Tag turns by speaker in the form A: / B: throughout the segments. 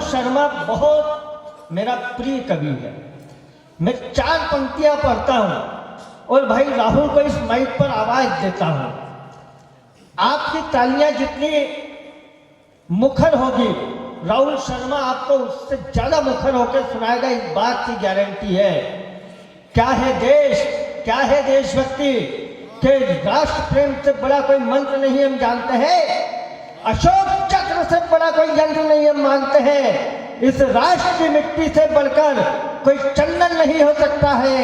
A: राहुल शर्मा बहुत मेरा प्रिय कवि है। मैं 4 पंक्तियां पढ़ता हूं और भाई राहुल को इस माइक पर आवाज देता हूं। आपकी तालियां जितनी मुखर होगी, राहुल शर्मा आपको उससे ज्यादा मुखर होकर सुनाएगा, इस बात की गारंटी है। क्या है देश, क्या है देशभक्ति, कि राष्ट्र प्रेम से बड़ा कोई मंत्र नहीं हम जानते हैं, अशोक चक्र से बड़ा कोई यंत्र नहीं हम मानते हैं, इस राष्ट्र की मिट्टी से बढ़कर कोई चंदन नहीं हो सकता है,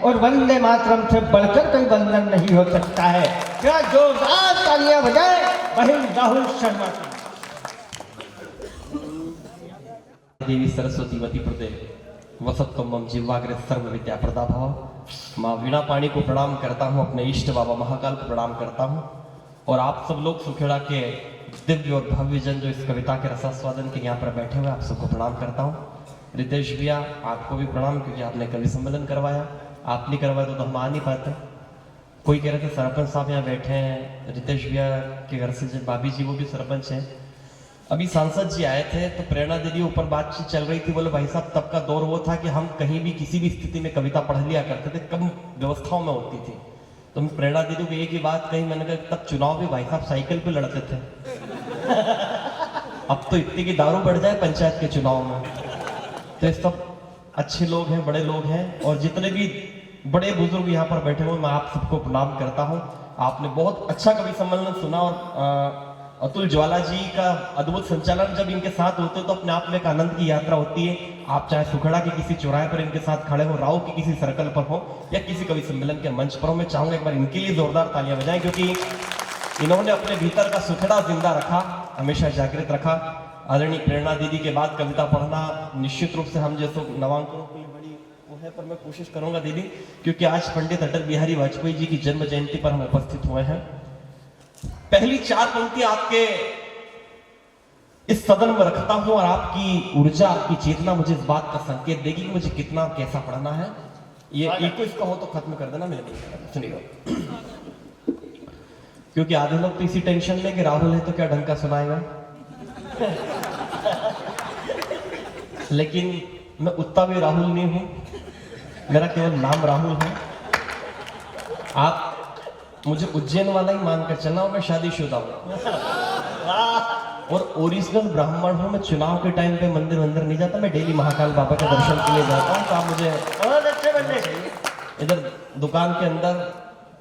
A: और वंदे मातरम से बढ़कर कोई वंदन नहीं हो सकता है। क्या जोरदार तालियां बजाएं वही राहुल शर्मा की।
B: देवी सरस्वती वती प्रदे वसत्तम मम जीवाग्रे सर्व विद्या प्रदा भव। माँ वीणा पाणी को प्रणाम करता हूँ, अपने इष्ट बाबा महाकाल को प्रणाम करता हूँ, और आप सब लोग सुखेड़ा के दिव्य और भव्य जन जो इस कविता के रसास्वादन के यहाँ पर बैठे हुए, आप सबको प्रणाम करता हूँ। रितेश भैया आपको भी प्रणाम, क्योंकि आपने कवि सम्मेलन करवाया, आप नहीं करवाया तो हम आ नहीं पाते। कोई कह रहे थे सरपंच साहब यहाँ बैठे हैं, रितेश भैया के घर से जो भाभी जी वो भी सरपंच हैं। अभी सांसद जी आए थे तो प्रेरणा दीदी ऊपर बातचीत चल रही थी, बोले भाई साहब तब का दौर वो था कि हम कहीं भी किसी भी स्थिति में कविता पढ़ लिया करते थे, कम व्यवस्थाओं में होती थी। तो मैं प्रेरणा दीदी को एक ही बात कही, मैंने कहा तब चुनाव भी भाई साहब साइकिल पे लड़ते थे अब तो इतनी की दारू बढ़ जाए पंचायत के चुनाव में। तो ये सब अच्छे लोग हैं, बड़े लोग हैं, और जितने भी बड़े बुजुर्ग यहाँ पर बैठे हुए मैं आप सबको प्रणाम करता हूँ। आपने बहुत अच्छा कवि सम्मेलन सुना, और अतुल ज्वाला जी का अद्भुत संचालन जब इनके साथ होते हैं तो अपने आप में एक आनंद की यात्रा होती है। आप चाहे सुखड़ा के किसी चौराहे पर इनके साथ खड़े हो, राव की किसी सर्कल पर हो, या किसी कवि सम्मेलन के मंच पर हो, मैं चाहूंगा एक बार इनके लिए जोरदार तालियां बजाएं, क्योंकि इन्होंने अपने भीतर का सुखड़ा जिंदा रखा, हमेशा जागृत रखा। आदरणीय प्रेरणा दीदी के बाद कविता पढ़ना निश्चित रूप से हम जैसे नवांकुरों की बड़ी वो है, पर मैं कोशिश करूंगा दीदी, क्योंकि आज पंडित अटल बिहारी वाजपेयी जी की जन्म जयंती पर हम उपस्थित हुए हैं। पहली 4 पंक्ति आपके इस सदन में रखता हूं, और आपकी ऊर्जा, आपकी चेतना मुझे इस बात का संकेत देगी कि मुझे कितना कैसा पढ़ना है। ये एक को इसका हो तो खत्म कर देना, मेरे सुनिएगा, क्योंकि आधे लोग तो इसी टेंशन में कि राहुल है तो क्या ढंग का सुनाएगा लेकिन मैं उतना भी राहुल नहीं हूं, मेरा केवल नाम राहुल है। आप मुझे उज्जैन वाला ही मानकर चलना, और मैं शादीशुदा हूं और ओरिजिनल ब्राह्मण हूं। मैं चुनाव के टाइम पे मंदिर नहीं जाता, मैं डेली महाकाल बाबा के दर्शन के लिए जाता हूं। तो आप मुझे
A: बहुत अच्छे बंदे,
B: इधर दुकान के अंदर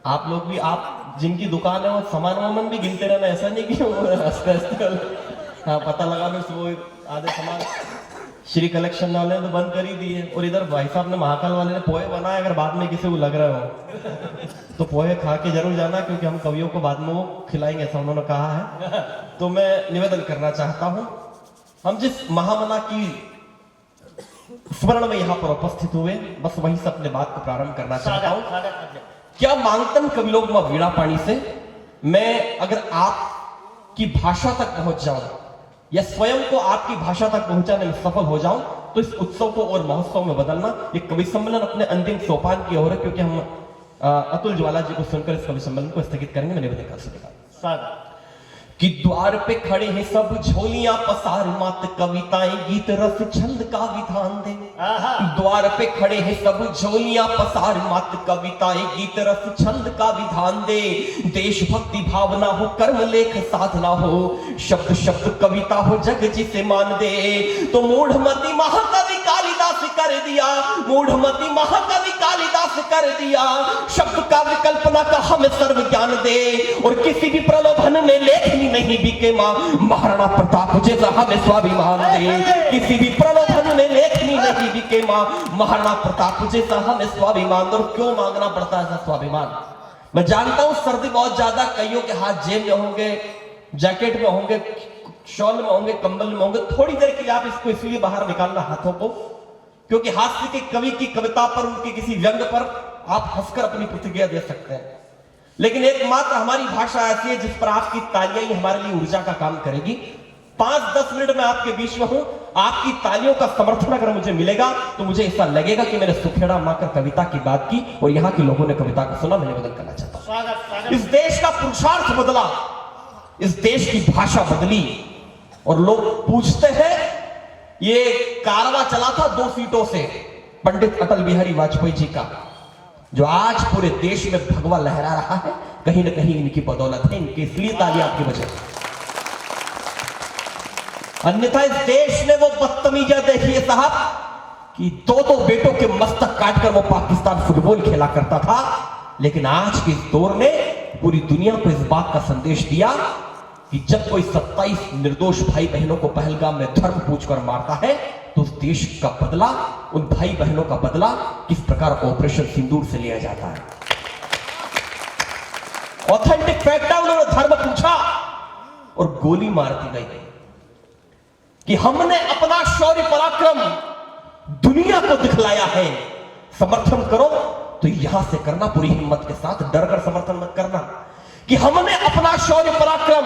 B: आप लोग भी, आप जिनकी दुकान है वो सामान वामान भी गिनते रहना, ऐसा नहीं कि हाँ पता लगा वो आधे सामान श्री कलेक्शन वाले ने तो बंद कर ही दिए, और इधर भाई साहब ने महाकाल वाले ने पोहे बनाए। अगर बाद में किसी को लग रहा हो तो पोहे खा के जरूर जाना, क्योंकि हम कवियों को बाद में वो खिलाएंगे, ऐसा उन्होंने कहा है। तो मैं निवेदन करना चाहता हूं, हम जिस महामना की स्मरण में यहाँ पर उपस्थित हुए, बस वहीं से अपने बात को प्रारंभ करना चाहता हूं। क्या मांगतन कवि लोग मां वीणा पाणी से, मैं अगर आपकी भाषा तक पहुंच जाऊं या स्वयं को आपकी भाषा तक पहुंचाने में सफल हो जाऊं, तो इस उत्सव को और महोत्सव में बदलना। ये कवि सम्मेलन अपने अंतिम सोपान की ओर है, क्योंकि हम अतुल ज्वाला जी को सुनकर इस कवि सम्मेलन को स्थगित करेंगे। मैं निवेदन कर सकेगा कि द्वार पे खड़े हैं सब झोलियां पसार, मात कविताएं गीत रस छंद का विधान दे। द्वार पे खड़े हैं सब झोलियां पसार, मात कविताएं गीत रस छंद का विधान दे। देशभक्ति भावना हो, कर्म लेख साधना हो, शब्द शब्द कविता हो, जग जिसे मान दे। तो मूढ़मती महाकवि कालिदास कर दिया, मूढ़मती महाकवि कालिदास कर दिया, शब्द का विकल्पना का हमें सर्व ज्ञान दे। और किसी भी प्रलोभन में लेखनी नहीं बिके मां, महाराणा प्रताप जैसा हमें स्वाभिमान दे। किसी भी प्रलोभन में लेखनी नहीं बिके मां, महाराणा प्रताप जैसा हमें स्वाभिमान दे। और क्यों मांगना पड़ता है ऐसा स्वाभिमान? मैं जानता हूं सर्दी बहुत ज्यादा, कईयों के हाथ जेब में होंगे, जैकेट में होंगे, शॉल में होंगे, कंबल में होंगे। थोड़ी देर के लिए आप इसको इसलिए बाहर निकालना हाथों को, क्योंकि हास्य के कवि की कविता पर, उनके किसी व्यंग पर आप हंसकर अपनी प्रतिक्रिया दे सकते हैं। लेकिन एकमात्र हमारी भाषा ऐसी है जिस पर आपकी तालियां ही हमारे लिए ऊर्जा का काम करेगी। 5-10 मिनट में आपके बीच में हूं, आपकी तालियों का समर्थन अगर मुझे मिलेगा तो मुझे ऐसा लगेगा कि मैंने सुखेड़ा माकर कविता की बात की और यहाँ के लोगों ने कविता को सुना। मैं निवेदन करना चाहता हूं, इस देश का पुरुषार्थ बदला, इस देश की भाषा बदली, और लोग पूछते हैं ये कारवा चला था 2 सीटों से पंडित अटल बिहारी वाजपेयी जी का, जो आज पूरे देश में भगवा लहरा रहा है, कहीं ना कहीं इनकी बदौलत है, इनकी इसलिए ताली आपकी वजह। अन्यथा इस देश ने वो बदतमीजियां देखी है साहब कि 2 बेटों के मस्तक काटकर वो पाकिस्तान फुटबॉल खेला करता था। लेकिन आज के इस दौर ने पूरी दुनिया को इस बात का संदेश दिया कि जब कोई 27 निर्दोष भाई बहनों को पहलगाम में धर्म पूछकर मारता है तो उस देश का बदला, उन भाई बहनों का बदला किस प्रकार ऑपरेशन सिंदूर से लिया जाता है। ऑथेंटिक फैक्ट है, उन्होंने धर्म पूछा और गोली मार दी गई कि हमने अपना शौर्य पराक्रम दुनिया को दिखलाया है। समर्थन करो तो यहां से करना पूरी हिम्मत के साथ, डर कर समर्थन मत करना। कि हमने अपना शौर्य पराक्रम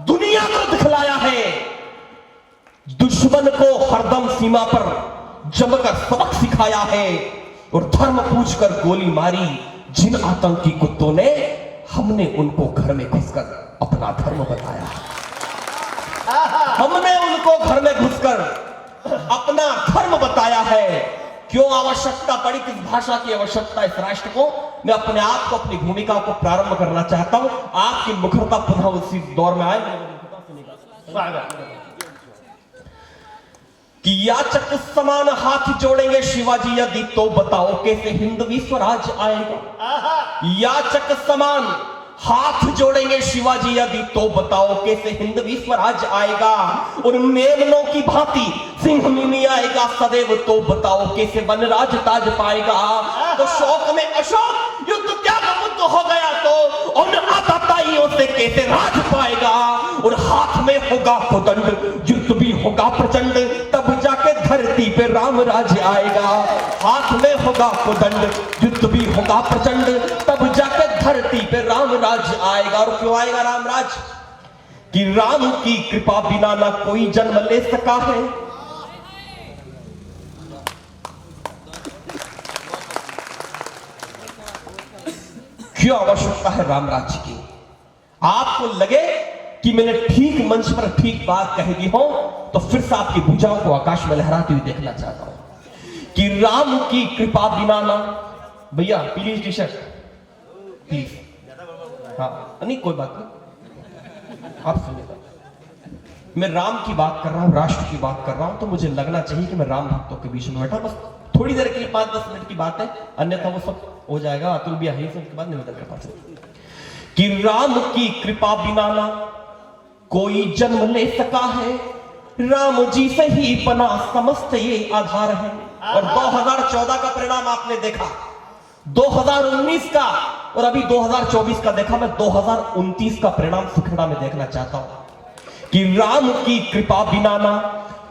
B: दुनिया को दिखलाया है, दुश्मन को हरदम सीमा पर जमकर सबक सिखाया है और धर्म पूछकर गोली मारी जिन आतंकी कुत्तों ने, हमने उनको घर में घुसकर अपना धर्म बताया। हमने उनको घर में घुसकर अपना धर्म बताया है। क्यों आवश्यकता पड़ी, किस भाषा की आवश्यकता इस राष्ट्र को, मैं अपने आप को, अपनी भूमिका को प्रारंभ करना चाहता हूं। आपकी मुखरता पुनः उसी दौर में आए कि याचक समान हाथ जोड़ेंगे शिवाजी यदि, तो बताओ कैसे हिंदवी स्वराज आएगा। याचक समान हाथ जोड़ेंगे शिवाजी यदि, तो बताओ कैसे हिंदवी स्वराज आएगा। और मेमनों की भांति सिंह मिमी आएगा सदैव, तो बताओ कैसे वनराज ताज पाएगा। तो शौक में अशोक युद्ध त्याग बुद्ध हो गया तो उन आताताइयों से कैसे राज पाएगा। और हाथ में होगा कोदंड, युद्ध भी होगा प्रचंड, तब जाके धरती पे राम राज आएगा। हाथ में होगा कोदंड, युद्ध भी होगा प्रचंड, तब जाके धरती पे राम राज आएगा। और क्यों आएगा राम राज? कि राम की कृपा बिना ना कोई जन्म ले सका है। क्यों आवश्यकता है राम राज्य की? आपको लगे कि मैंने ठीक मंच पर ठीक बात कह दी हो तो फिर से आपकी भुजाओं को आकाश में लहराती हुई देखना चाहता हूं कि राम की कृपा बिना ना, भैया पीली टी शर्ट प्लीज, हाँ नहीं कोई बात नहीं, आप सुनिए। मैं राम की बात कर रहा हूं, राष्ट्र की बात कर रहा हूं, तो मुझे लगना चाहिए कि मैं राम भक्तों के बीच में बैठा। बस थोड़ी देर के लिए 5-10 मिनट की बात है, अन्यथा वो सब हो जाएगा। अतुल भी आई उसके बाद निवेदन कर पाते कि राम की कृपा बिना ना कोई जन्म ले सका है, राम जी से ही बना समस्त ये आधार है। और 2014 का परिणाम आपने देखा, 2019 का और अभी 2024 का देखा। मैं 2029 का परिणाम सुखेड़ा में देखना चाहता हूं कि राम की कृपा बिना ना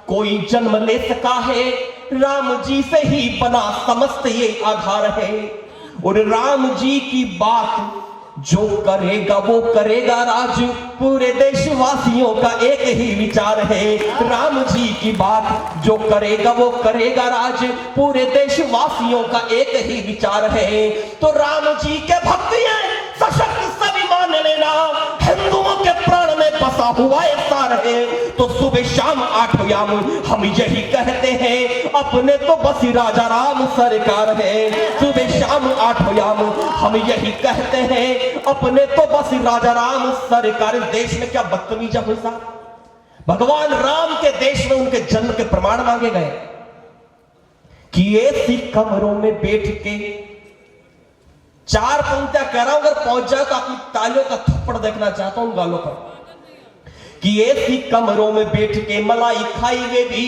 B: कोई जन्म ले सका है, राम जी से ही बना समस्त ये आधार है। और राम जी की बात जो करेगा वो करेगा राज, पूरे देशवासियों का एक ही विचार है। राम जी की बात जो करेगा वो करेगा राज, पूरे देशवासियों का एक ही विचार है। तो राम जी के भक्त हैं सशक्त सभी मान लेना, हिंदुओं के प्राण में बसा हुआ एक सार है। तो सुबह शाम 8 याम हम यही कहते हैं, अपने तो बस राजा राम सरकार है। सुबह शाम 8 याम हम यही कहते हैं, अपने तो बस राजा राम सरकार। देश में क्या बदतमीजा हुई साहब? भगवान राम के देश में उनके जन्म के प्रमाण मांगे गए कि ऐसी कमरों में बैठ के 4 पंक्तियां कह रहा हूं, अगर पहुंच जाए तो अपनी तालियों का थप्पड़ देखना चाहता हूं गालों पर। कि ऐसी कमरों में बैठ के मलाई खाई वे भी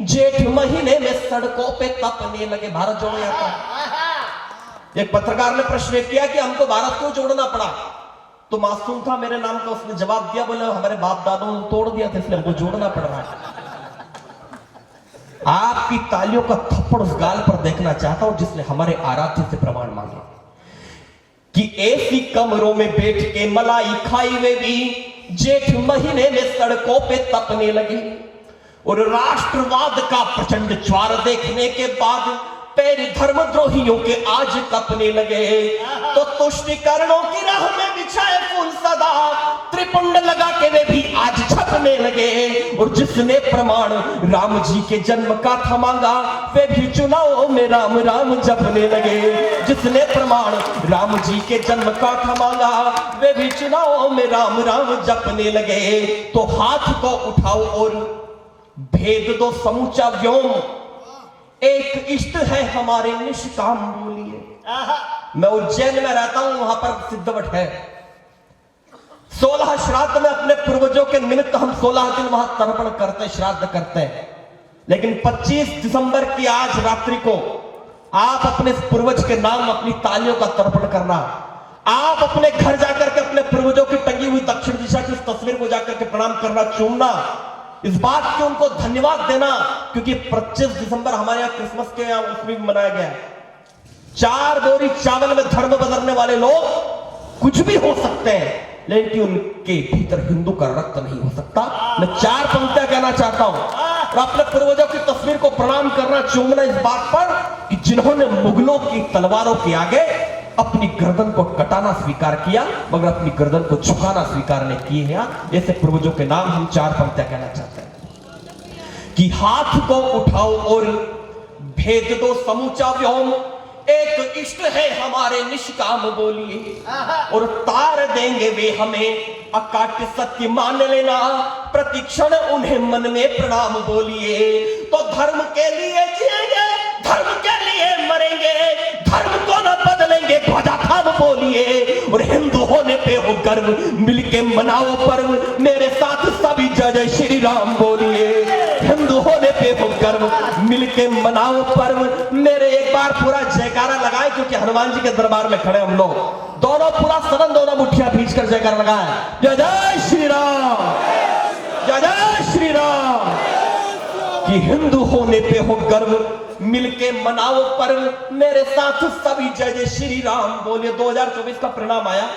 B: जेठ महीने में सड़कों पे तपने लगे। भारत जोड़ो यात्रा। एक पत्रकार ने प्रश्न किया कि हमको भारत क्यों जोड़ना पड़ा, तो मासूम था मेरे नाम का, उसने जवाब दिया, बोले हमारे बाप दादों ने तोड़ दिया था इसलिए हमको जोड़ना पड़ रहा है। आपकी तालियों का थप्पड़ उस गाल पर देखना चाहता हूं जिसने हमारे आराध्य से प्रमाण मांगे कि ऐसी कमरों में बैठ के मलाई खाई वे भी जेठ महीने में सड़कों पे तपने लगे। और राष्ट्रवाद का प्रचंड ज्वार देखने के बाद पैर धर्मद्रोहियों के आज कपने लगे। तो तुष्टिकरणों की राह में बिछाए फूल सदा, त्रिपुंड लगा के वे भी आज छप जपने लगे। और जिसने प्रमाण राम जी के जन्म का था मांगा, वे भी चुनाव में राम राम जपने लगे। जिसने प्रमाण राम जी के जन्म का था मांगा, वे भी चुनाव में राम राम जपने लगे। तो हाथ को उठाओ और भेद दो समूचा व्योम, एक इष्ट है हमारे निष्काम बोलिए। मैं उज्जैन में रहता हूं, वहां पर सिद्धवट है। 16 श्राद्ध में अपने पूर्वजों के निमित्त हम 16 दिन वहां तर्पण करते, श्राद्ध करते हैं। लेकिन 25 दिसंबर की आज रात्रि को आप अपने पूर्वज के नाम अपनी तालियों का तर्पण करना। आप अपने घर जाकर के अपने पूर्वजों की टंगी हुई दक्षिण दिशा की उस तस्वीर को जाकर के प्रणाम करना, चूमना, इस बात के उनको धन्यवाद देना, क्योंकि 25 दिसंबर हमारे यहाँ क्रिसमस के यहाँ उसमें भी मनाया गया है। 4 बोरी चावल में धर्म बदलने वाले लोग कुछ भी हो सकते हैं, लेकिन उनके भीतर हिंदू का रक्त नहीं हो सकता। मैं 4 पंक्तियां कहना चाहता हूं और अपने पूर्वजों की तस्वीर को प्रणाम करना, चूमना इस बात पर कि जिन्होंने मुगलों की तलवारों के आगे अपनी गर्दन को कटाना स्वीकार किया, मगर अपनी गर्दन को झुकाना स्वीकार नहीं किए हैं। ऐसे पूर्वजों के नाम हम 4 पंक्तियां कहना चाहते हैं कि हाथ को उठाओ और भेद दो समूचा व्योम, एक इष्ट है हमारे निष्काम बोलिए। और तार देंगे वे हमें अकाट्य सत्य मान लेना, प्रतिक्षण उन्हें मन में प्रणाम बोलिए। तो धर्म के लिए जिएंगे, धर्म के लिए मरेंगे, धर्म को न बदलेंगे, ध्वजा थाम बोलिए। और हिंदू होने पे हो गर्व, मिलके मनाओ पर्व, मेरे साथ सभी जय जय श्री राम बोलिए। हिंदू होने पे हो गर्व, मिलके मनाओ पर्व, मेरे एक बार पूरा जयकारा लगाए, क्योंकि हनुमान जी के दरबार में खड़े हम लोग दोनों, पूरा सदन दोनों मुठ्ठियां भींच कर जयकारा लगाए, जय जय श्री राम, जय जय श्री राम। कि हिंदू होने पे हो गर्व, मिलके मनाओ पर्व, मेरे साथ सभी जय जय श्री राम बोलिए। 2024 का परिणाम आया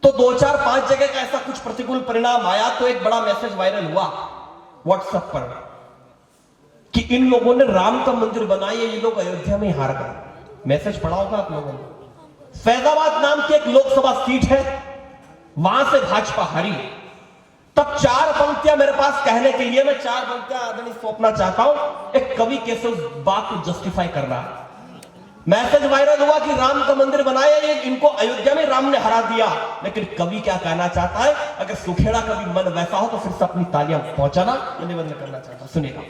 B: तो 2-4-5 जगह का ऐसा कुछ प्रतिकूल परिणाम आया, तो एक बड़ा मैसेज वायरल हुआ व्हाट्सएप पर कि इन लोगों ने राम का मंदिर बनाया, ये लोग अयोध्या में हार गए। मैसेज पढ़ा होगा आप लोगों ने। फैजाबाद नाम की एक लोकसभा सीट है, वहां से भाजपा हारी। तब 4 पंक्तियां मेरे पास कहने के लिए, मैं 4 पंक्तियां आदरणीय सौंपना चाहता हूं। एक कवि कैसे उस बात को जस्टिफाई कर रहा है। मैसेज वायरल हुआ कि राम का मंदिर बनाया, ये इनको अयोध्या में राम ने हरा दिया। लेकिन कवि क्या कहना चाहता है, अगर सुखेड़ा का भी मन वैसा हो तो फिर से अपनी तालियां पहुंचाना, ये निवेदन करना चाहता हूं। सुनिएगा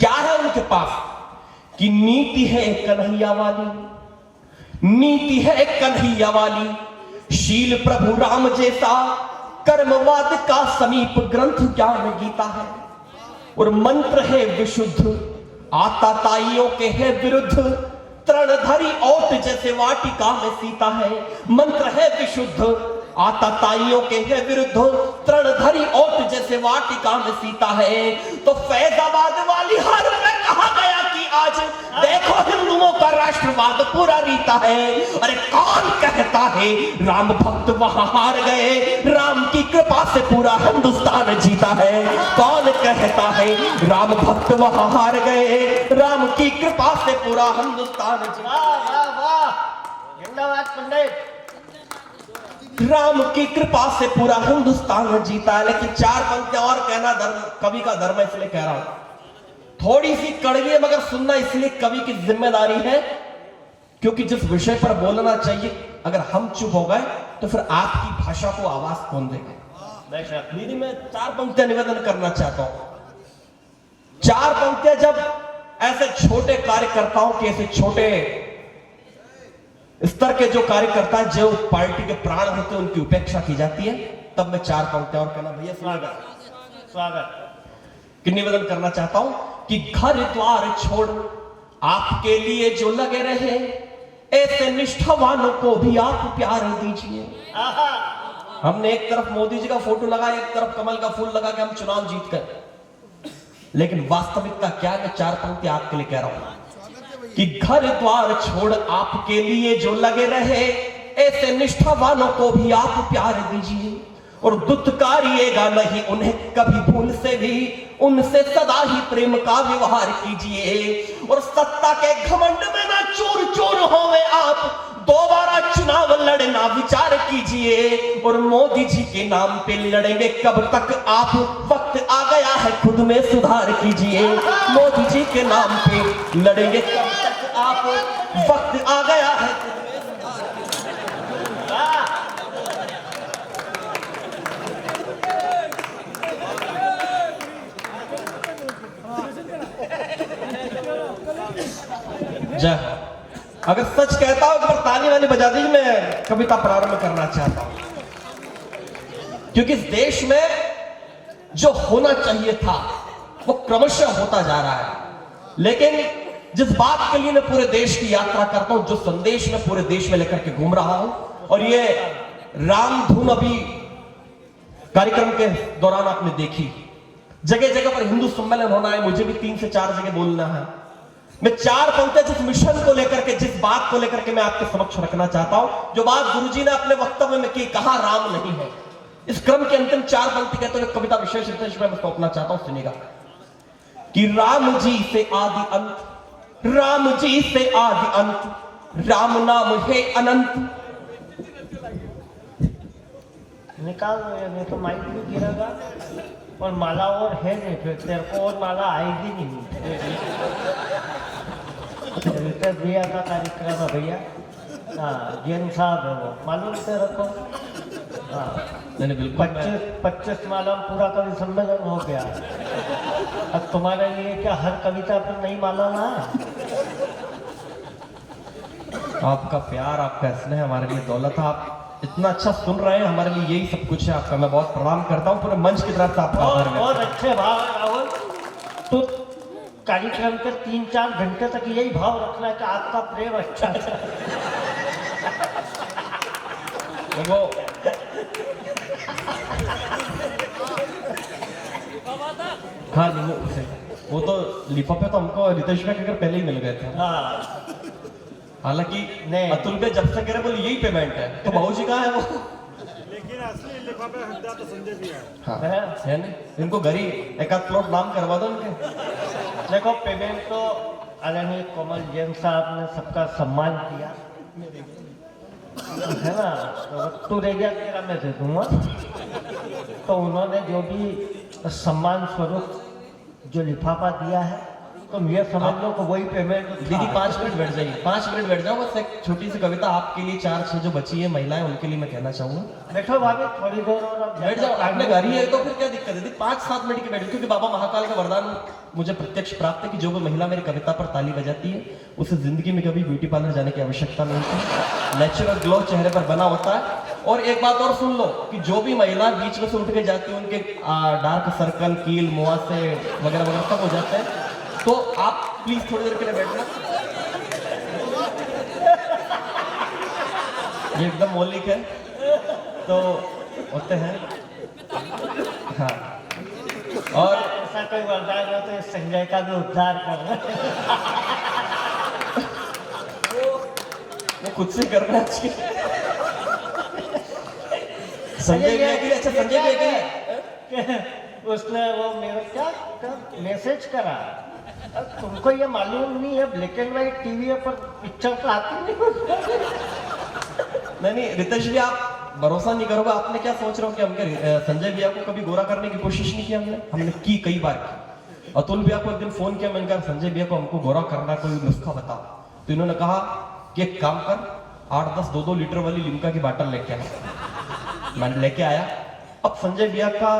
B: क्या है उनके पास कि नीति है कन्हैया वाली, नीति है कन्हैया वाली, शील प्रभु राम जैसा, कर्मवाद का समीप ग्रंथ ज्ञान गीता है। और मंत्र है विशुद्ध, आताताइयों के है विरुद्ध, तृणधरी ओट जैसे वाटिका में सीता है। मंत्र है विशुद्ध, आताताइयों के है विरुद्ध, तृणधरी ओट जैसे वाटिका में सीता है। तो फैजाबाद वाली हार में कहा गया कि आज देखो हिंदुओं का राष्ट्रवाद पूरा रीता है। अरे कौन कहता है राम भक्त वहां हार गए, राम की कृपा से पूरा हिंदुस्तान जीता है। कौन कहता है राम भक्त वहां हार गए, राम की कृपा से पूरा हिंदुस्तान जीता।
A: वाह वाह, धन्यवाद पंडित।
B: राम की कृपा से पूरा हिंदुस्तान जीता है। लेकिन 4 पंक्तियां और कहना धर्म, कवि का धर्म है, इसलिए कह रहा हूं। थोड़ी सी कड़वी है मगर सुनना इसलिए कवि की जिम्मेदारी है, क्योंकि जिस विषय पर बोलना चाहिए अगर हम चुप हो गए तो फिर आपकी भाषा को आवाज कौन देगा। दीदी मैं 4 पंक्तियां निवेदन करना चाहता हूं। 4 पंक्तियां जब ऐसे छोटे कार्यकर्ताओं के, ऐसे छोटे स्तर के जो कार्यकर्ता हैं, जो पार्टी के प्राण होते हैं, उनकी उपेक्षा की जाती है, तब मैं 4 पंक्तियां और कहना भैया स्वागत कि निवेदन करना चाहता हूं कि घर द्वार छोड़ आपके लिए जो लगे रहे, ऐसे निष्ठावानों को भी आप प्यार दीजिए। हमने एक तरफ मोदी जी का फोटो लगाया, एक तरफ कमल का फूल लगा के हम चुनाव जीत गए, लेकिन वास्तविकता क्या है, मैं 4 पंक्ति आपके लिए कह रहा हूं कि घर द्वार छोड़ आपके लिए जो लगे रहे, ऐसे निष्ठावानों को भी आप प्यार दीजिए। और दुत्कारिएगा नहीं उन्हें कभी भूल से भी, उनसे सदा ही प्रेम का व्यवहार कीजिए। और सत्ता के घमंड में ना चूर चूर होवे आप, दोबारा चुनाव लड़ना विचार कीजिए। कीजिए और मोदी जी के नाम पे लड़ेंगे कब तक आप, वक्त आ गया है खुद में सुधार कीजिए। मोदी जी के नाम पे लड़ेंगे कब तक आप, वक्त आ गया है। जय हो। अगर सच कहता हूं तो ताली वाली बजा दीजिए, मैं कविता प्रारंभ करना चाहता हूं। क्योंकि इस देश में जो होना चाहिए था वो क्रमशः होता जा रहा है। लेकिन जिस बात के लिए मैं पूरे देश की यात्रा करता हूं, जो संदेश मैं पूरे देश में लेकर के घूम रहा हूं, और ये राम धुन अभी कार्यक्रम के दौरान आपने देखी, जगह जगह पर हिंदू सम्मेलन होना है, मुझे भी 3 से 4 जगह बोलना है। मैं 4 पंक्तियां जिस मिशन को लेकर के, जिस बात को लेकर के मैं आपके समक्ष रखना चाहता हूं, जो बात गुरुजी ने अपने वक्तव्य में की, कहा राम नहीं है, इस क्रम के अंतिम 4 पंक्ति कहते हुए कविता विशेष रूप में सौंपना चाहता हूं। सुनिएगा कि राम जी से आदि अंत, राम जी से आदि अंत, राम नाम है अनंत।
A: निकाल दो यार, नहीं तो माइक भी गिरेगा और माला और है नहीं, फिर तेरे को और माला आएगी नहीं। रितर भैया का कार्यक्रम है भैया, हाँ जैन साहब है वो, मालूम तेरे को? हाँ
B: मैंने बिल्कुल
A: 25 माला में पूरा कवि सम्मेलन हो गया। अब तुम्हारे लिए क्या हर कविता पर नहीं माला ना है?
B: आपका प्यार, आपका स्नेह हमारे लिए दौलत है। आप इतना अच्छा सुन रहे हैं, हमारे लिए यही सब कुछ है आपका। मैं बहुत प्रणाम करता हूँ पूरे मंच की तरफ से आपका आभार।
A: बहुत अच्छे भाव है राहुल। तो कार्यक्रम के 3-4 घंटे तक यही भाव रखना है कि आपका प्रेम अच्छा है।
B: वो हाँ वो तो लिफाफे तो हमको रितेश भाई के पहले ही मिल गए थे।
A: हाँ
B: हालांकि
A: नहीं,
B: अतुल भाई जब से कह रहे बोले यही पेमेंट है, तो बहू जी कहाँ है वो?
C: लेकिन असली लिफाफे हड्डा तो संजय भी है।
B: हाँ है नहीं, इनको घर ही एक आध प्लॉट नाम करवा दो उनके।
A: देखो पेमेंट तो आदरणीय कमल जैन साहब ने सबका सम्मान किया है ना, तो तू रह गया तेरा मैं दे दूंगा। तो उन्होंने जो भी सम्मान स्वरूप जो लिफाफा दिया है, तुम ये समझ लो कि वही पेमेंट।
B: दीदी 5 मिनट बैठ जाइए, 5 मिनट बैठ जाओ। बस एक छोटी सी कविता आपके लिए, 4-6 जो बची है महिलाएं, उनके लिए मैं कहना चाहूंगा।
A: बैठो भाभी थोड़ी देर और अब
B: बैठ जाओ, आपने घर ही है तो फिर क्या दिक्कत है? 5-7 मिनट की बैठ, क्योंकि बाबा महाकाल का वरदान मुझे प्रत्यक्ष प्राप्त है कि जो भी महिला मेरी कविता पर ताली बजाती है उसे जिंदगी में कभी ब्यूटी पार्लर जाने की आवश्यकता नहीं होती, नेचुरल ग्लो चेहरे पर बना होता है। और एक बात और सुन लो कि जो भी महिला बीच में से उठ के जाती है, उनके डार्क सर्कल, कील, मुहासे वगैरह वगैरह सब हो जाते हैं। तो आप प्लीज थोड़ी देर के लिए बैठना, ये एकदम मौलिक है तो होते हैं। हाँ, और
A: ऐसा कोई वरदान हो तो इस संजय का भी उद्धार करना।
B: वो खुद से करना चाहिए। संजय भैया के लिए, अच्छा संजय भैया के लिए
A: उसने वो मेरा क्या मैसेज करा, अब तुमको ये मालूम नहीं है ब्लैक एंड व्हाइट टीवी पर पिक्चर तो आती
B: नहीं रितेश जी, आप भरोसा नहीं करोगे। आपने क्या सोच रहे हो कि हमने संजय भैया को कभी गोरा करने की कोशिश नहीं की? हमने की, कई बार की। अतुल भैया को एक दिन फोन किया, मैंने कहा संजय भैया को हमको गोरा करना, कोई नुस्खा बताओ। तो इन्होंने कहा कि एक काम कर, 8-10 2-2 लीटर वाली लिम्का की बाटल लेके आया। मैंने लेके आया। अब संजय भैया का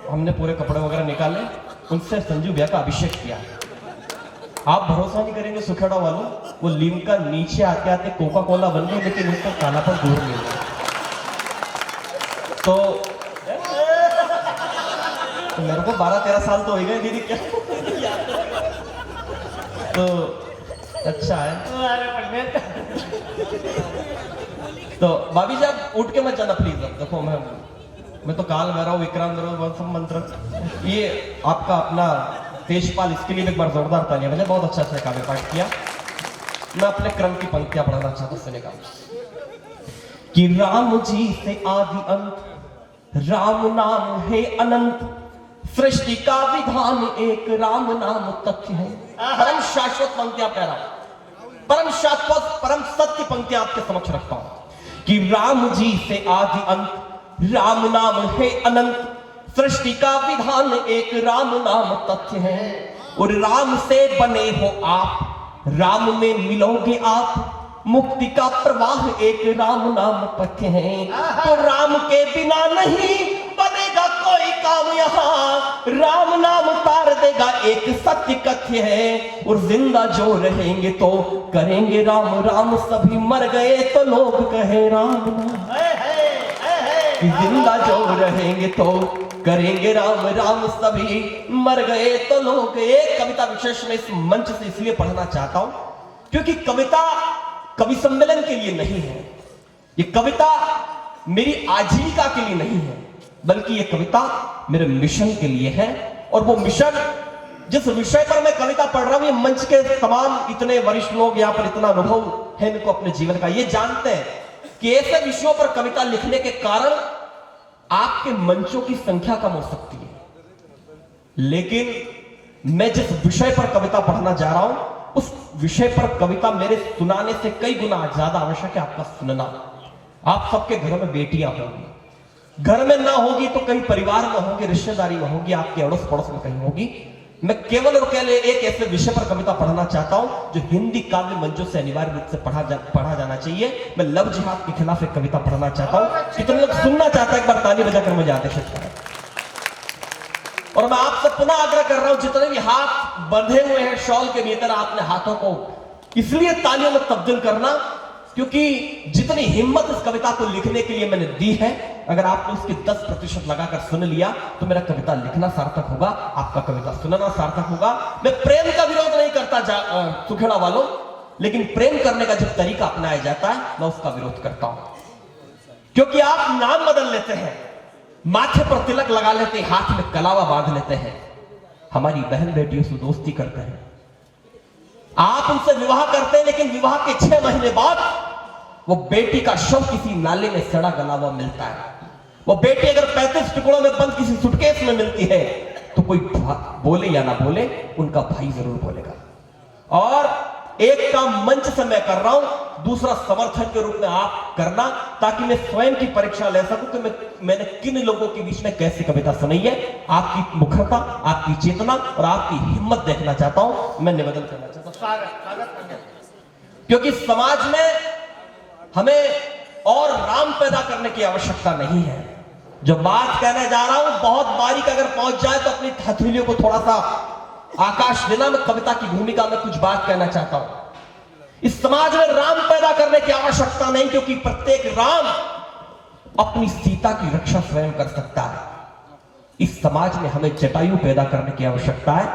B: हमने पूरे कपड़े वगैरह निकाले, उनसे संजू भैया का अभिषेक किया। आप भरोसा नहीं करेंगे सुखेड़ा वालों, वो लिम्का नीचे आते आते कोका कोला बन गई, लेकिन उसका कालापन दूर नहीं हुआ। तो मेरे को 12-13 साल तो हो गए दीदी, क्या तो अच्छा है। तो भाभी जी आप उठ के मत जाना प्लीज। अब देखो मैं तो काल भैरव, विक्रांत सब मंत्र, ये आपका अपना तेजपाल, इसके लिए एक बार जोरदार तालियां बजाएं। बहुत अच्छा से काव्य पाठ किया। मैं अपने क्रम की पंक्तियां पढ़ना चाहता हूं, सुनेगा कि राम जी से आदि अंत, राम नाम है अनंत, सृष्टि का विधान एक, राम नाम तथ्य है। परम शाश्वत पंक्तियां कह रहा हूं, परम शाश्वत परम सत्य पंक्तियां आपके समक्ष रखता हूं कि राम जी से आदि अंत राम नाम है अनंत, सृष्टि का विधान एक राम नाम तथ्य है, और राम से बने हो आप, राम में मिलोगे आप, मुक्ति का प्रवाह एक राम नाम पथ्य है। तो राम के बिना नहीं बनेगा कोई काम यहाँ, राम नाम तार देगा एक सत्य कथ्य है, और जिंदा जो रहेंगे तो करेंगे राम राम, सभी मर गए तो लोग कहे राम नाम। कि जिंदा जो रहेंगे तो करेंगे राम राम, सभी मर गए तो लोग। एक कविता विशेष में इस मंच से इसलिए पढ़ना चाहता हूं क्योंकि कविता कवि सम्मेलन के लिए नहीं है, ये कविता मेरी आजीविका के लिए नहीं है, बल्कि ये कविता मेरे मिशन के लिए है। और वो मिशन, जिस विषय पर मैं कविता पढ़ रहा हूं, ये मंच के तमाम इतने वरिष्ठ लोग यहाँ पर इतना अनुभव है इनको अपने जीवन का, ये जानते हैं कि ऐसे विषयों पर कविता लिखने के कारण आपके मंचों की संख्या कम हो सकती है, लेकिन मैं जिस विषय पर कविता पढ़ना जा रहा हूं उस विषय पर कविता मेरे सुनाने से कई गुना ज्यादा आवश्यक है आपका सुनना। आप सबके घर में बेटियां होंगी, घर में ना होगी तो कहीं परिवार में होगी, रिश्तेदारी में होगी, आपके अड़ोस पड़ोस में कहीं होगी। मैं केवल और केवल एक ऐसे विषय पर कविता पढ़ना चाहता हूं जो हिंदी काव्य मंचों से अनिवार्य रूप से पढ़ा जाना चाहिए। मैं लव जिहाद के खिलाफ एक कविता पढ़ना चाहता हूं। कितने लोग सुनना चाहता है? एक बार ताली बजाकर मुझे आदेश करें। और मैं आपसे पुनः आग्रह कर रहा हूं, जितने भी हाथ बंधे हुए हैं शॉल के भीतर, आपने हाथों को इसलिए तालियों में तब्दील करना क्योंकि जितनी हिम्मत इस कविता को लिखने के लिए मैंने दी है, अगर आपने उसकी 10% लगाकर सुन लिया तो मेरा कविता लिखना सार्थक होगा, आपका कविता सुनना सार्थक होगा। मैं प्रेम का विरोध नहीं करता सुखेड़ा वालों, लेकिन प्रेम करने का जब तरीका अपनाया जाता है मैं उसका विरोध करता हूं। क्योंकि आप नाम बदल लेते हैं, माथे पर तिलक लगा लेते हैं, हाथ में कलावा बांध लेते हैं, हमारी बहन बेटियों से दोस्ती करते हैं, आप उनसे विवाह करते हैं, लेकिन विवाह के 6 महीने बाद वो बेटी का शव किसी नाले में सड़ा गला हुआ मिलता है। वो बेटी अगर 35 टुकड़ों में बंद किसी सुटकेस में मिलती है तो कोई बोले या ना बोले, उनका भाई जरूर बोलेगा। और एक काम मंच से मैं कर रहा हूं, दूसरा समर्थन के रूप में आप करना, ताकि मैं स्वयं की परीक्षा ले सकूं कि मैंने किन लोगों के बीच में कैसी कविता सुनाई है। आपकी मुखरता, आपकी चेतना और आपकी हिम्मत देखना चाहता हूं, मैं निवेदन करना चाहता हूं। क्योंकि समाज में हमें और राम पैदा करने की आवश्यकता नहीं है। जो बात कहने जा रहा हूं बहुत बारीक अगर पहुंच जाए तो अपनी हथेलियों को थोड़ा सा आकाश देना। मैं कविता की भूमिका में कुछ बात कहना चाहता हूं। इस समाज में राम पैदा करने की आवश्यकता नहीं, क्योंकि प्रत्येक राम अपनी सीता की रक्षा स्वयं कर सकता है। इस समाज में हमें जटायु पैदा करने की आवश्यकता है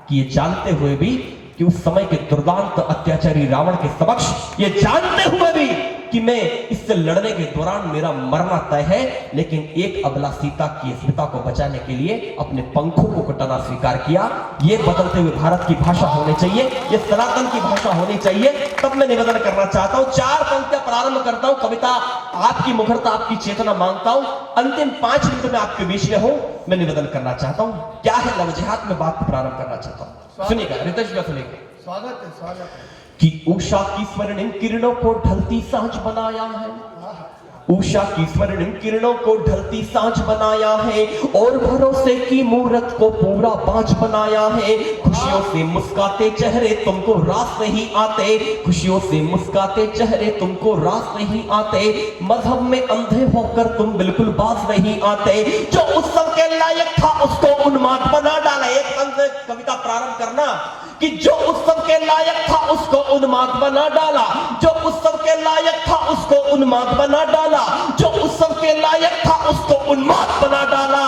B: कि ये जानते हुए भी कि उस समय के दुर्दांत अत्याचारी रावण के समक्ष, ये जानते हुए भी कि मैं इससे लड़ने के दौरान मेरा मरना तय है, लेकिन एक अबला सीता की अस्मिता को बचाने के लिए अपने पंखों को कटाना स्वीकार किया। ये बदलते हुए भारत की भाषा होनी चाहिए, ये सनातन की भाषा होनी चाहिए। तब मैं निवेदन करना चाहता हूं, 4 पंक्तियां प्रारंभ करता हूं। कविता आपकी मुखरता, आपकी चेतना मांगता हूं। अंतिम 5 मिनट में आपके बीच में हूं, मैं निवेदन करना चाहता हूं। क्या है लव जिहाद में बात प्रारंभ करना चाहता हूं। सुनिएगा रितेश भैया, सुनिएगा।
A: स्वागत है, स्वागत है।
B: कि उषा की स्वर्णिम किरणों को ढलती सांझ बनाया है, उषा की स्वर्णिम किरणों को ढलती सांझ बनाया है, और भरोसे की मूरत को पूरा बांझ बनाया है। खुशियों से मुस्काते चेहरे तुमको रास नहीं आते, खुशियों से मुस्काते चेहरे तुमको रास नहीं आते, मजहब में अंधे होकर तुम बिल्कुल बाज नहीं आते। जो उत्सव के लायक था उसको उन्माद बना डाला। एक पंक्ति से कविता प्रारंभ करना कि जो उत्सव के लायक था उसको उन्माद बना डाला, जो उत्सव के लायक था उसको उन्माद बना डाला, जो उत्सव के लायक था उसको उन्माद बना डाला।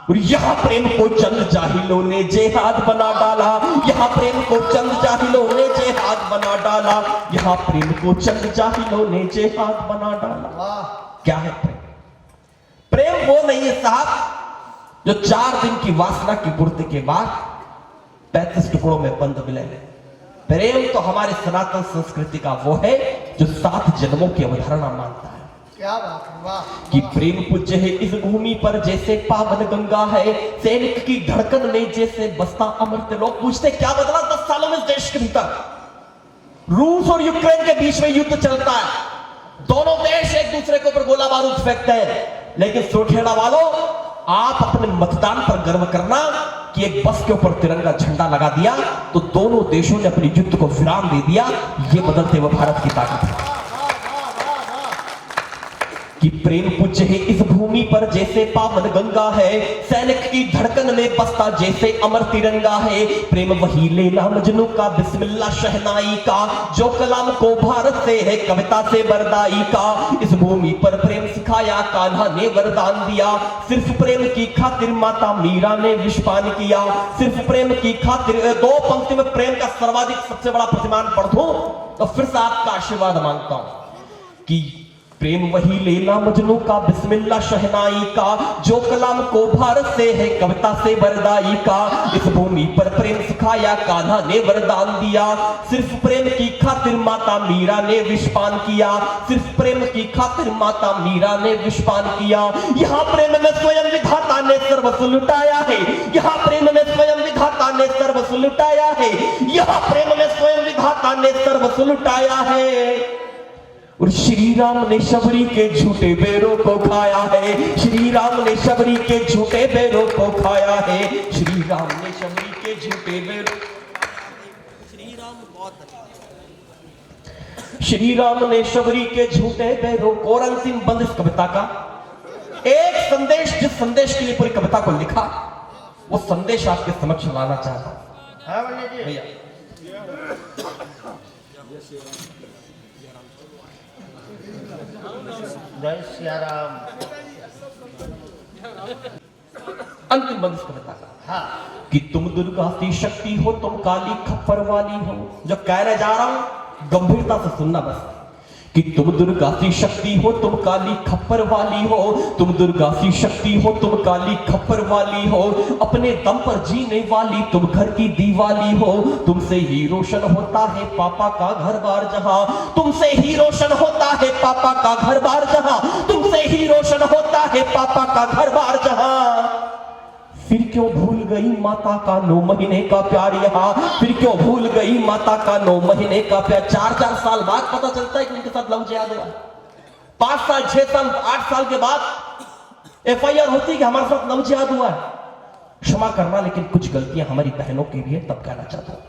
B: और यहाँ प्रेम को चंद जाहिलों ने जेहाद बना डाला, यहाँ प्रेम को चंद जाहिलों ने जेहाद बना डाला, यहाँ प्रेम को चंद जाहिलों ने जेहाद बना डाला। क्या है प्रेम? प्रेम वो नहीं है साहब जो 4 दिन की वासना की पूर्ति के बाद 35 टुकड़ों में बंद मिले। प्रेम तो हमारे सनातन संस्कृति का वो है जो 7 जन्मों की अवधारणा मानता है।
A: क्या बात है, वाह।
B: कि प्रेम पूज्य है इस भूमि पर जैसे पावन गंगा है, सैनिक की धड़कन में जैसे बसता अमृत। लोग पूछते क्या बदला 10 सालों में इस देश के भीतर? रूस और यूक्रेन के बीच में युद्ध चलता है, दोनों देश दूसरे के ऊपर गोला बारूद फेंकते हैं। लेकिन सुरखेड़ा वालों, आप अपने मतदान पर गर्व करना कि एक बस के ऊपर तिरंगा झंडा लगा दिया तो दोनों देशों ने अपनी युद्ध को विराम दे दिया। ये बदलते हुए भारत की ताकत है कि प्रेम पूज्य है इस भूमि पर जैसे पावन गंगा है, सैनिक की धड़कन में बसता जैसे अमर तिरंगा है। प्रेम वही लैला मजनू का, बिस्मिल्लाह शहनाई का, जो कलाम को भारत से है कविता से वरदाई का। इस भूमि पर प्रेम सिखाया कान्हा ने वरदान दिया, सिर्फ प्रेम की खातिर माता मीरा ने विषपान किया। सिर्फ प्रेम की खातिर, दो पंक्ति में प्रेम का सर्वाधिक सबसे बड़ा प्रतिमान पढ़ दूं तो फिर से आपका आशीर्वाद मांगता हूं कि प्रेम वही लैला मजनू का, बिस्मिल्लाह शहनाई का, जो कलाम को भारत से है कविता से वरदाई का। इस भूमि पर प्रेम सिखाया कान्हा ने वरदान दिया, सिर्फ प्रेम की खातिर माता मीरा ने विषपान किया। सिर्फ प्रेम की खातिर माता मीरा ने विषपान किया। यहाँ प्रेम में स्वयं विधाता ने सर्वस्व लुटाया है, यहाँ प्रेम में स्वयं विधाता ने सर्वस्व लुटाया है, यहाँ प्रेम में स्वयं विधाता ने सर्वस्व लुटाया है। और श्री राम ने शबरी के झूठे बेरों को खाया है, श्री राम ने शबरी के झूठे बेरों को खाया है, श्री राम ने शबरी के झूठे बेरों, श्री राम ने शबरी के झूठे बेरों को। और अंतिम बंद इस कविता का एक संदेश, जिस संदेश के लिए पूरी कविता को लिखा वो संदेश आपके समक्ष लाना चाहता हूं।
A: हाँ भैया, जय सिया राम।
B: अंतिम बंद इस कविता का
A: हाँ,
B: कि तुम दुर्गा की शक्ति हो, तुम काली खप्पर वाली हो। जो कहने जा रहा हूं गंभीरता से सुनना बस, कि तुम दुर्गा की शक्ति हो, तुम काली खप्पर वाली हो। तुम दुर्गा की शक्ति हो, तुम काली खप्पर वाली हो, अपने दम पर जीने वाली तुम घर की दीवाली हो। तुमसे ही रोशन होता है पापा का घर बार जहां, तुमसे ही रोशन होता है पापा का घर बार जहां, तुमसे ही रोशन होता है पापा का घर बार जहां। फिर क्यों भूल गई माता का 9 महीने का प्यार यहाँ, फिर क्यों भूल गई माता का 9 महीने का प्यार। 4-4 साल बाद पता चलता है कि उनके साथ लव जिहाद हुआ। 5 साल, 6 साल, 8 साल के बाद FIR होती है कि हमारे साथ लव जिहाद हुआ है। क्षमा करना, लेकिन कुछ गलतियां हमारी बहनों की भी है, तब कहना चाहता हूं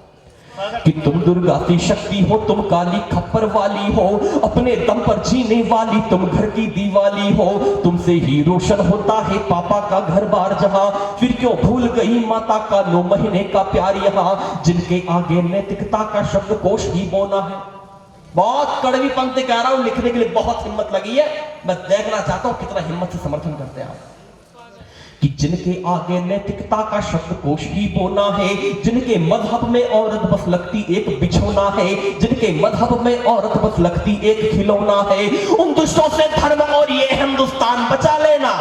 B: कि तुम दुर्गा की शक्ति हो, तुम काली खप्पर वाली हो, अपने दम पर जीने वाली तुम घर की दीवाली हो। तुमसे ही रोशन होता है पापा का घर बार जहां, फिर क्यों भूल गई माता का 9 महीने का प्यार यहाँ। जिनके आगे नैतिकता का शब्द कोश ही बोना है। बहुत कड़वी पंक्ति कह रहा हूं, लिखने के लिए बहुत हिम्मत लगी है। मैं देखना चाहता हूं कितना हिम्मत से समर्थन करते हैं आप। कि जिनके आगे नैतिकता का शब्द कोश ही बोना है, जिनके मजहब में औरत बस लगती एक बिछोना है, जिनके मजहब में औरत बस लगती एक खिलौना है। उन दुष्टों से धर्म और ये हिंदुस्तान बचा लेना।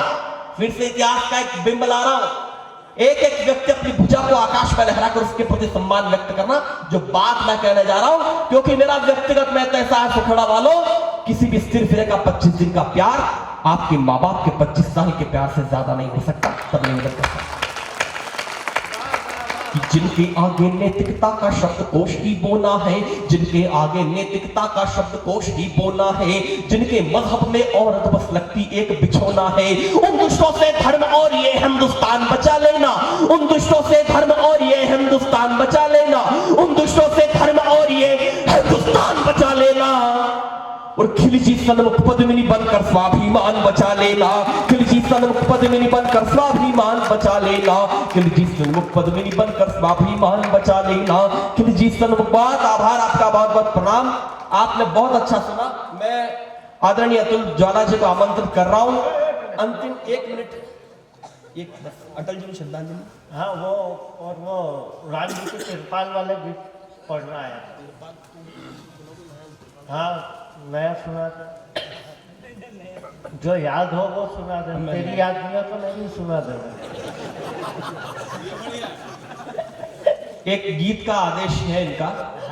B: फिर से इतिहास का एक बिंब ला रहा हूं। एक एक व्यक्ति अपनी भुजा को आकाश पर लहराकर उसके प्रति सम्मान व्यक्त करना। जो बात मैं कहने जा रहा हूं, क्योंकि मेरा व्यक्तिगत महत्व ऐसा है सुखड़ा वालों, किसी भी स्थिर फिरे का 25 दिन का प्यार आपके माँ बाप के 25 साल के प्यार से ज्यादा नहीं हो सकता। तब निवेदन करता कि जिनके आगे नैतिकता का शब्द कोश ही बोना है, जिनके आगे नैतिकता का शब्द कोश ही बोना है, जिनके मजहब में औरत बस लगती एक बिछोना है। उन दुष्टों से धर्म और ये हिंदुस्तान बचा लेना, उन दुष्टों से धर्म और ये हिंदुस्तान बचा लेना, उन दुष्टों से धर्म और ये हिंदुस्तान बचा लेना। और खिलजी सन्मुख पद्मिनी बनकर स्वाभिमान बचा लेना, खिलजी सन्मुख पद्मिनी बनकर स्वाभिमान बचा लेना, खिलजी सन्मुख पद्मिनी बनकर स्वाभिमान बचा लेना, खिलजी सन्मुख। बहुत आभार आपका, बहुत बहुत प्रणाम। आपने बहुत अच्छा सुना। मैं आदरणीय अतुल ज्वाला जी को आमंत्रित कर रहा हूं। अंतिम 1 मिनट, एक बस अटल जी को श्रद्धांजलि।
A: हाँ, वो और वो राजनीति तिरपाल वाले भी पढ़ रहा है। हाँ, नया सुना था, जो याद हो वो सुना दे। तेरी याद नहीं हो तो नहीं सुना दे।
B: एक गीत का आदेश है इनका,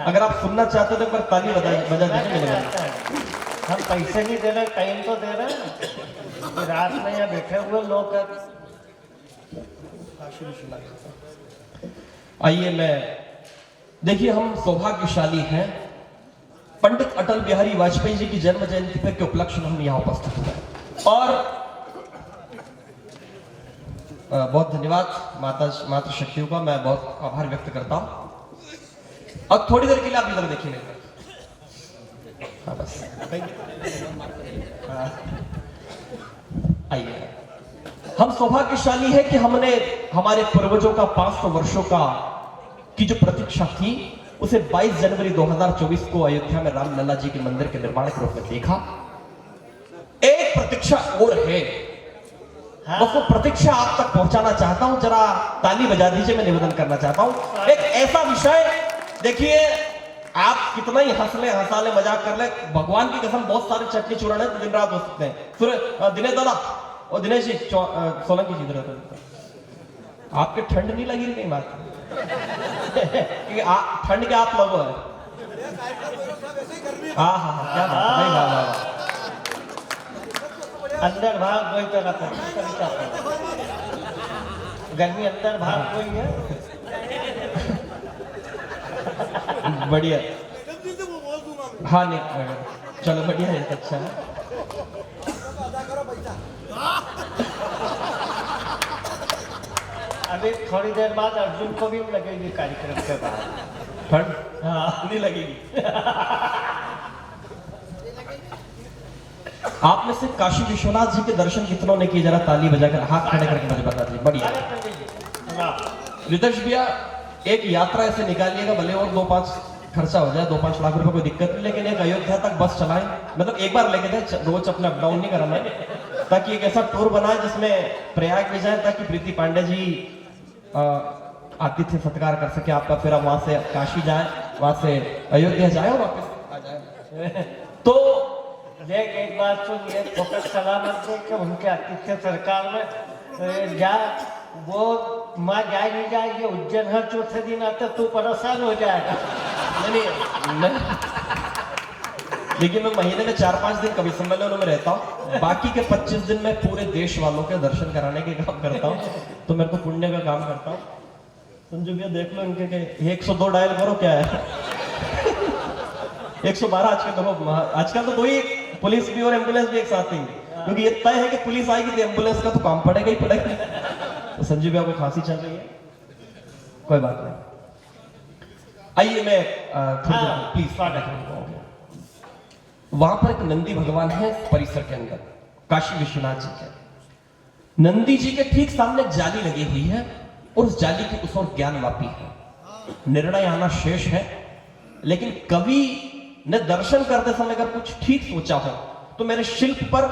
B: अगर आप सुनना चाहते हो तो एक बार ताली बजा दीजिए।
A: हम पैसे नहीं दे रहे, टाइम तो दे रहे हैं। रात में यहाँ बैठे हुए लोग।
B: आइए, मैं देखिए, हम सौभाग्यशाली हैं पंडित अटल बिहारी वाजपेयी जी की जन्म जयंती के उपलक्ष्य में हम यहाँ उपस्थित हुए और बहुत धन्यवाद माता शक्तियों का, मैं बहुत आभार व्यक्त करता हूं। अब थोड़ी देर के लिए आप इधर देखिए मेरे तरफ। हाँ बस आइए। हम सौभाग्यशाली है कि हमने हमारे पूर्वजों का 500 वर्षों का की जो प्रतीक्षा थी उसे 22 जनवरी 2024 को अयोध्या में रामलला जी के मंदिर के निर्माण के रूप में देखा। एक प्रतीक्षा और है, बस वो प्रतीक्षा आप तक पहुंचाना चाहता हूं। जरा ताली बजा दीजिए, मैं निवेदन करना चाहता हूं। एक ऐसा विषय, देखिए आप कितना ही हंसा ले मजाक कर ले, भगवान की कसम बहुत सारे चटनी चूरण है, दिन रात हो सकते हैं। दिनेश दादा और दिनेश जी सोलंकी जी इधर, आपके ठंड नहीं लगी कहीं बात? क्योंकि ठंड के आप लोगों है। हाँ हाँ हाँ, क्या बात है, वाह
A: अंदर भाग कोई तरह गर्मी अंदर भाग कोई है।
B: बढ़िया। हाँ नहीं चलो बढ़िया है, अच्छा है।
A: अभी थोड़ी देर बाद अर्जुन को भी लगेगी कार्यक्रम के बाद
B: ठंड। हाँ नहीं लगेगी। आप में से काशी विश्वनाथ जी के दर्शन कितनों ने किए? जरा ताली बजाकर हाथ खड़े करके मुझे बता दीजिए। बढ़िया। रितेश भैया एक यात्रा ऐसे निकालिएगा, भले और 2-5 खर्चा हो जाए, 2-5 लाख रुपए कोई दिक्कत नहीं, लेकिन एक अयोध्या तक बस चलाएं। मतलब एक बार लेके जाए, रोज अपना अप डाउन नहीं करना है, ताकि एक ऐसा टूर बनाए जिसमें प्रयाग में जाए, ताकि प्रीति पांडे जी आतिथ्य सत्कार कर सके आपका, फिर आप वहां से काशी जाए, वहां से अयोध्या जाए और वापस आ जाए। तो
A: देख एक बात सुन, ये फोकस सलामत दे कि उनके आतिथ्य सरकार में जा, वो माँ जाए नहीं जाएगी उज्जैन, हर चौथे दिन आते तू परेशान हो जाएगा।
B: नहीं लेकिन मैं महीने में 4-5 दिन कवि सम्मेलनों में रहता हूँ, बाकी के 25 दिन में पूरे देश वालों के दर्शन कराने के काम करता हूँ, तो मेरे को पुण्य का काम करता हूँ। संजू भैया देख लो इनके के 102 डायल करो, क्या है 112 आजकल देखो, आजकल तो कोई पुलिस भी और एम्बुलेंस भी एक साथ ही, क्योंकि ये तय है कि पुलिस आएगी तो एम्बुलेंस का तो काम पड़ेगा ही पड़ेगा। तो संजू भैया को खांसी चल रही है, कोई बात नहीं, आइए मैं प्लीज स्वागत। वहां पर एक नंदी भगवान है परिसर के अंदर, काशी विश्वनाथ जी के। नंदी जी के ठीक सामने जाली लगी हुई है और उस जाली की उस ओर ज्ञानवापी है। निर्णय आना शेष है, लेकिन कवि ने दर्शन करते समय अगर कुछ ठीक सोचा हो तो मेरे शिल्प पर,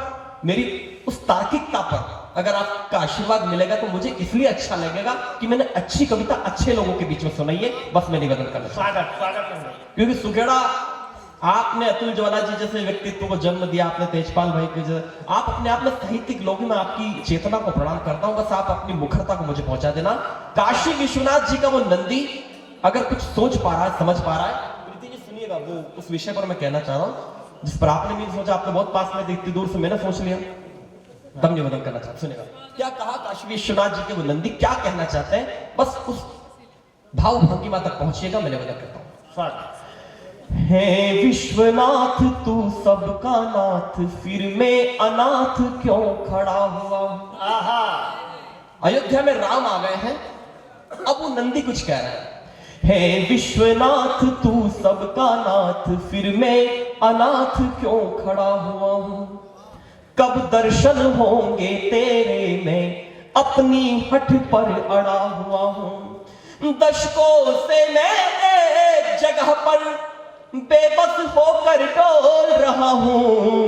B: मेरी उस तार्किकता पर अगर आपका आशीर्वाद मिलेगा तो मुझे इसलिए अच्छा लगेगा कि मैंने अच्छी कविता अच्छे लोगों के बीच में सुनाई है। बस मैं निवेदन करना
A: स्वागत।
B: क्योंकि सुखेड़ा आपने अतुल ज्वाला जी जैसे व्यक्तित्व को जन्म दिया, आपने तेजपाल भाई के जैसे, आप अपने आप में साहित्यिक लोग, मैं आपकी चेतना को प्रणाम करता हूं। बस आप अपनी मुखरता को मुझे पहुंचा देना। काशी विश्वनाथ जी का वो नंदी अगर कुछ सोच पा रहा है, समझ पा रहा है, प्रीति जी सुनिएगा, वो उस विषय पर मैं कहना चाह रहा हूं जिस पर आपने भी सोचा, आपने बहुत पास में, इतनी दूर से मैंने सोच लिया, तब निवेदन करना चाहता। सुनिएगा क्या कहा काशी विश्वनाथ जी के वो नंदी, क्या कहना चाहते हैं, बस उस भाव भंगिमा तक पहुंचिएगा, मैं निवेदन करता हूं।
A: स्वागत।
B: हे विश्वनाथ तू सबका नाथ, फिर मैं अनाथ क्यों खड़ा हुआ।
A: आहा,
B: अयोध्या में राम आ गए हैं, अब वो नंदी कुछ कह रहे हैं। हे विश्वनाथ तू सबका नाथ, फिर मैं अनाथ क्यों खड़ा हुआ हूं। कब दर्शन होंगे तेरे, मैं अपनी हठ पर अड़ा हुआ हूं। दशकों से मैं एक जगह पर बेबस होकर डोल रहा हूं।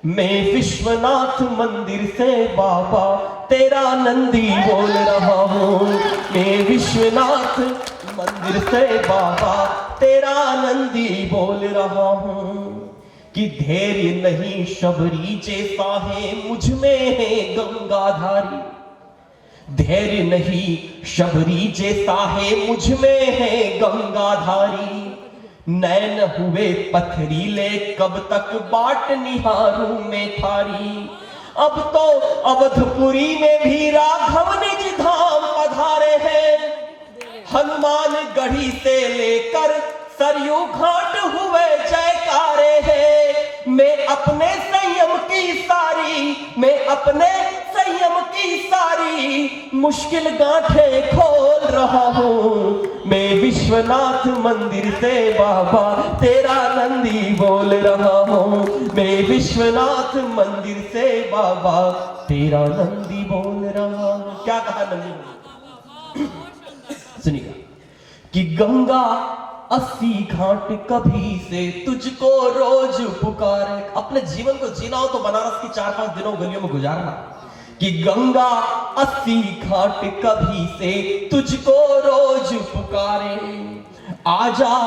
B: मैं विश्वनाथ मंदिर से बाबा तेरा नंदी बोल रहा हूं। मैं विश्वनाथ मंदिर से बाबा तेरा नंदी बोल रहा हूं। कि धैर्य नहीं शबरी जैसा है, मुझ में है गंगाधारी। धैर्य नहीं शबरी जैसा है, मुझ में है गंगाधारी। नैन हुए पथरीले, कब तक बाट निहारूं मैं थारी। अब तो अवधपुरी में भी राघव निज धाम पधारे हैं। हनुमान गढ़ी से लेकर सरयू घाट हुए जयकारे है। मैं अपने संयम की सारी, मैं अपने संयम की सारी मुश्किल गांठें खोल रहा हूँ। मैं विश्वनाथ मंदिर से बाबा तेरा नंदी बोल रहा हूँ। मैं विश्वनाथ मंदिर से बाबा तेरा नंदी बोल रहा हूँ। क्या कहा नंदी? सुनिएगा कि गंगा 80 घाट कभी से तुझको रोज पुकारे। अपने जीवन को जीना हो तो बनारस की 4-5 दिनों गलियों में गुजारना। कि गंगा 80 घाट कभी से तुझको रोज पुकारे। आजा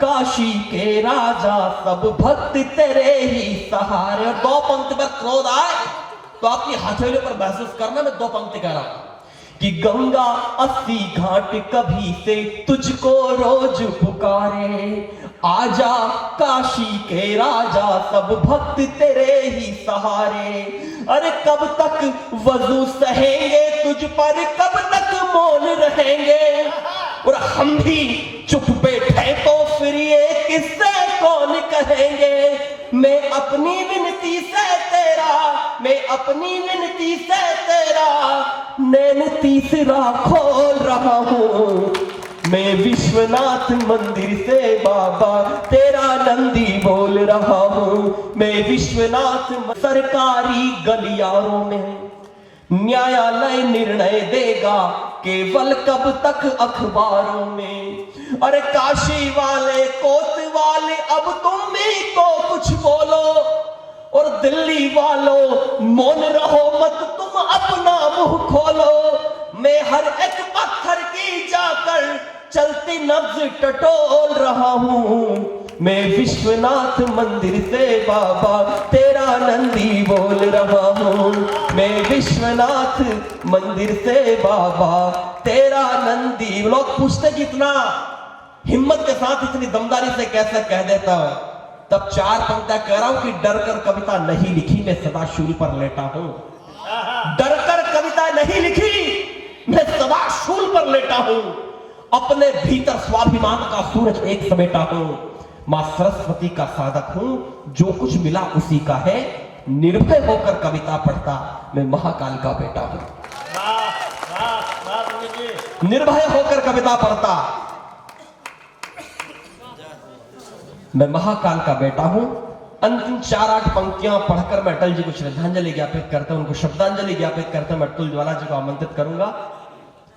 B: काशी के राजा सब भक्त तेरे ही सहारे। और 2 पंक्ति पर क्रोध आए तो अपनी हथेलियों पर महसूस करना। मैं 2 पंक्ति कह रहा हूं कि गंगा 80 घाट कभी से तुझको रोज पुकारे। आजा काशी के राजा सब भक्त तेरे ही सहारे। अरे कब तक वजू सहेंगे तुझ पर, कब तक मौन रहेंगे। और हम भी चुप बैठे तो फिर ये किससे कौन कहेंगे। मैं अपनी विनती से तेरा, मैं अपनी विनती से तेरा नैन तीसरा खोल रहा हूँ। मैं विश्वनाथ मंदिर से बाबा तेरा नंदी बोल रहा हूँ। मैं विश्वनाथ सरकारी गलियारों में न्यायालय निर्णय देगा, केवल कब तक अखबारों में। अरे काशी वाले कोतवाले अब तुम भी तो कुछ बोलो। और दिल्ली वालों मौन रहो मत तुम अपना मुंह खोलो। मैं हर एक पत्थर की जाकर चलती नब्ज टटोल रहा हूँ। मैं विश्वनाथ मंदिर से बाबा तेरा नंदी बोल रहा हूँ। मैं विश्वनाथ मंदिर से बाबा तेरा नंदी। लोग पूछते कि इतना हिम्मत के साथ इतनी दमदारी से कैसे कह देता है। तब 4 पंक्तियां कह रहा हूं कि डर कर कविता नहीं लिखी, मैं सदा शूल पर लेटा हूं। डर कर कविता नहीं लिखी, मैं सदा शूल पर लेटा हूं। अपने भीतर स्वाभिमान का सूरज एक समेटा हूं। मां सरस्वती का साधक हूं, जो कुछ मिला उसी का है। निर्भय होकर कविता पढ़ता, मैं महाकाल का बेटा हूं। निर्भय होकर कविता पढ़ता, मैं महाकाल का बेटा हूं। अंतिम 4-8 पंक्तियां पढ़कर मैं अटल जी को श्रद्धांजलि ज्ञापित करता हूं, उनको श्रद्धांजलि ज्ञापित करते हुए मैं अतुल ज्वाला जी को आमंत्रित करूंगा।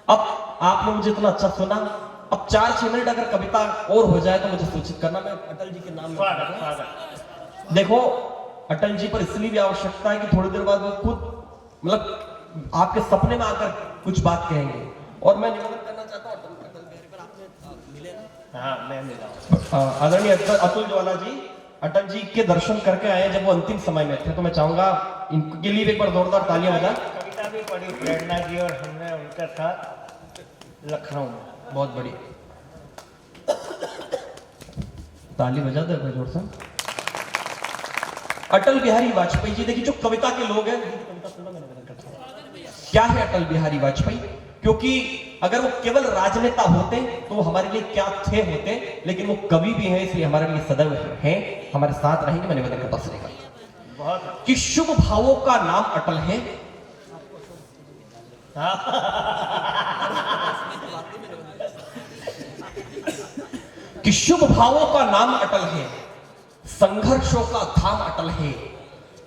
B: अब आपने मुझे इतना अच्छा सुना, अब 4-6 मिनट अगर कविता और हो जाए तो मुझे सूचित करना। मैं अटल जी के नाम में देखो, अटल जी पर इसलिए भी आवश्यकता है कि थोड़ी देर बाद वो खुद मतलब आपके सपने में आकर कुछ बात कहेंगे। और मैं निवेदन करना चाहता हूँ, अटल बिहारी पर आपने मिले ना? हाँ, मैं मिला। आदरणीय अतुल ज्वाला जी अटल जी के दर्शन करके आए जब वो अंतिम समय में थे, तो मैं चाहूंगा इनके लिए एक बार जोरदार तालियां बजा।
A: कविता भी पढ़ी प्रेरणा जी और हमने उनके साथ लखनऊ में।
B: बहुत बड़ी ताली बजा दो जोर से। अटल बिहारी वाजपेयी जी, देखिए जो कविता के लोग हैं, क्या है अटल बिहारी वाजपेयी? क्योंकि अगर वो केवल राजनेता होते तो वो हमारे लिए क्या थे होते, लेकिन वो कवि भी हैं, इसलिए हमारे लिए सदैव हैं, हमारे साथ रहेंगे। मैं निवेदन करता सुनेगा कि शुभ भावों का नाम अटल है। कि शुभ भावों का नाम अटल है, संघर्षों का धाम अटल है।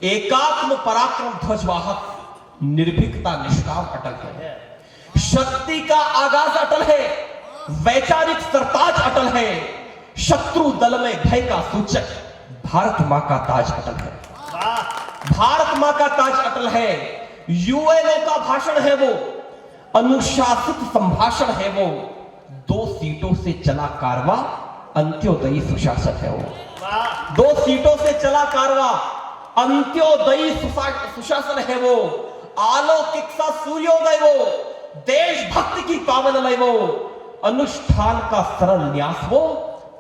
B: एकात्म पराक्रम ध्वजवाहक, निर्भीकता निष्काम अटल है। शक्ति का आगाज अटल है, वैचारिक सरताज अटल है। शत्रु दल में भय का सूचक, भारत मां का ताज अटल है। भारत मां का ताज अटल है। यूएनओ का भाषण है वो, अनुशासित संभाषण है वो। 2 सीटों से चला कारवा, अंत्योदयी सुशासन है वो। 2 सीटों से चला कारवा, अंत्योदयी सुशासन है वो। आलौकिक सा सूर्योदय वो, देशभक्ति की पावन लय वो। अनुष्ठान का सरल न्यास वो,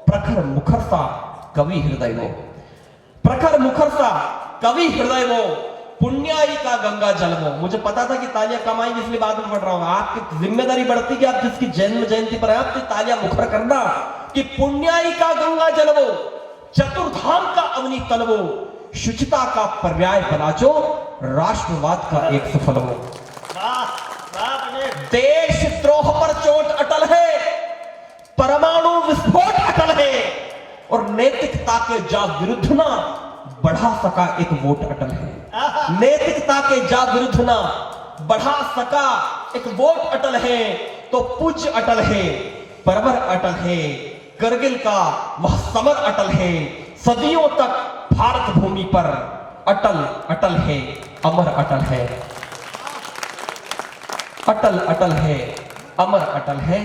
B: प्रखर मुखर सा कवि हृदय वो। प्रखर मुखर सा कवि हृदय वो, पुण्याई का गंगा जल वो। मुझे पता था कि तालियां कम आएंगी, इसलिए बाद में पढ़ रहा हूं। आपकी जिम्मेदारी बढ़ती कि आप जिसकी जन्म जयंती पर है आपकी तालियां मुखर करना, कि पुण्याई का गंगा जलवो, चतुर्धाम का अवनी तलवो, शुचिता का पर्याय बनाचो, राष्ट्रवाद का एक सफल हो।
A: वाह वाह गणेश।
B: देशद्रोह पर चोट अटल है, परमाणु विस्फोट अटल है, और नैतिकता के जा विरुद्ध ना बढ़ा सका एक वोट अटल है। नैतिकता के जा विरुद्ध ना बढ़ा सका एक वोट अटल है, तो पूज्य अटल है, परवर अटल है, करगिल का वह समर अटल है, सदियों तक भारत भूमि पर अटल अटल है, अमर अटल है, अटल अटल है, अमर अटल है।